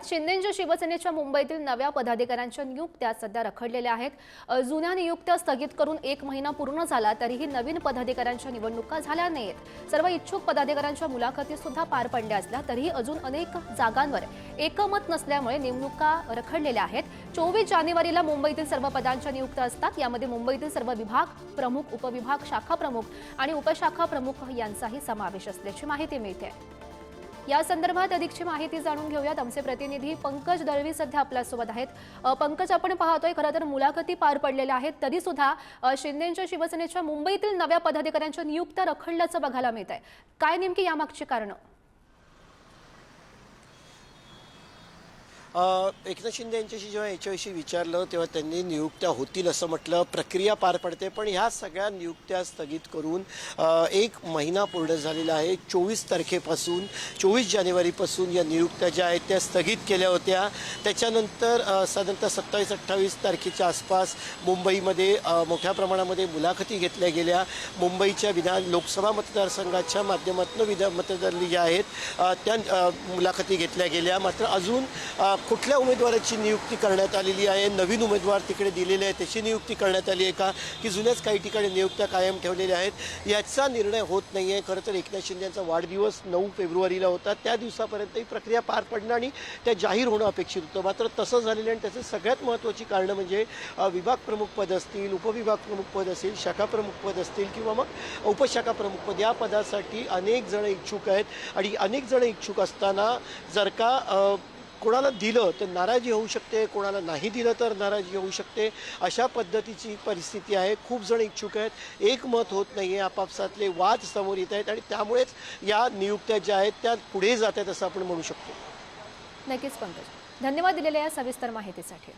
शिंदेंच्या शिवसेनेच्या मुंबईतील नव्या पदाधिकाऱ्यांच्या नियुक्त्या सध्या रखडलेल्या आहेत। जुन्या नियुक्त्या स्थगित करून 1 महिना पूर्ण झाला तरीही नवीन पदाधिकाऱ्यांच्या निवडणुका झाल्या नाहीत। सर्व इच्छुक पदाधिकाऱ्यांच्या मुलाखती सुद्धा पार पडल्या असल्या तरीही अजून अनेक जागांवर एकमत नसल्यामुळे निवडणुका रखडलेल्या आहेत। 24 जानेवारीला मुंबईतील सर्व पदांच्या नियुक्त्या असतात। यामध्ये मुंबईतील सर्व विभाग प्रमुख, उपविभाग शाखा प्रमुख आणि उपशाखा प्रमुख यांचाही समावेश असल्याची माहिती मिळते। या संदर्भात अधिकची माहिती जाणून घेऊयात। आमचे प्रतिनिधी पंकज दळवी सध्या आपल्यासोबत आहेत। पंकज, आपण पाहतोय खरं तर मुलाखती पार पडलेल्या आहेत तरी सुद्धा शिंदेंच्या शिवसेनेच्या मुंबईतील नव्या पदाधिकाऱ्यांच्या नियुक्त्या रखडल्याचं बघायला मिळत आहे। काय नेमकी यामागची कारणं? एकनाथ शिंदे यांच्याशी जेव्हा याच्याविषयी विचारलं तेव्हा त्यांनी नियुक्त्या होतील असं म्हटलं, प्रक्रिया पार पडते, पण ह्या सगळ्या नियुक्त्या स्थगित करून 1 महिना पूर्ण झालेला आहे। 24 तारखेपासून 24 जानेवारीपासून या नियुक्त्या ज्या आहेत त्या स्थगित केल्या होत्या। त्याच्यानंतर साधारणतः 27-28 तारखेच्या आसपास मुंबईमध्ये मोठ्या प्रमाणामध्ये मुलाखती घेतल्या गेल्या। मुंबईच्या लोकसभा मतदारसंघाच्या माध्यमातून मतदारांनी ज्या आहेत त्या मुलाखती घेतल्या गेल्या। मात्र अजून कुठल्या उमेदवाराची नियुक्ती करण्यात आलेली आहे, नवीन उमेदवार तिकडे दिलेले आहेत त्याची नियुक्ती करण्यात आली आहे का, की जुन्याच काही ठिकाणी नियुक्त्या कायम ठेवलेल्या आहेत, याचा निर्णय होत नाही आहे। खरं तर एकनाथ शिंदे यांचा वाढदिवस 9 फेब्रुवारीला होता, त्या दिवसापर्यंत ही प्रक्रिया पार पडणं आणि त्या जाहीर होणं अपेक्षित होतं, मात्र तसं झालेलं आणि त्याचं सगळ्यात महत्त्वाची कारणं म्हणजे विभाग प्रमुख पद असतील, उपविभाग प्रमुख पद असेल, शाखा प्रमुख पद असतील किंवा मग उपशाखा प्रमुख पद, या पदासाठी अनेक जण इच्छुक आहेत आणि अनेक जण इच्छुक असताना जर का कोणाला दिलं तर नाराजी होऊ शकते, कोणाला नाही दिलं तर नाराजी होऊ शकते, अशा पद्धतीची परिस्थिती आहे। खूप जण इच्छुक आहेत, एकमत होत नाही आहे, आपापसातले वाद समोर येत आहेत आणि त्यामुळेच या नियुक्त्या ज्या आहेत त्या पुढे जात आहेत असं आपण म्हणू शकतो। नक्कीच पंकज, धन्यवाद दिलेल्या या सविस्तर माहितीसाठी।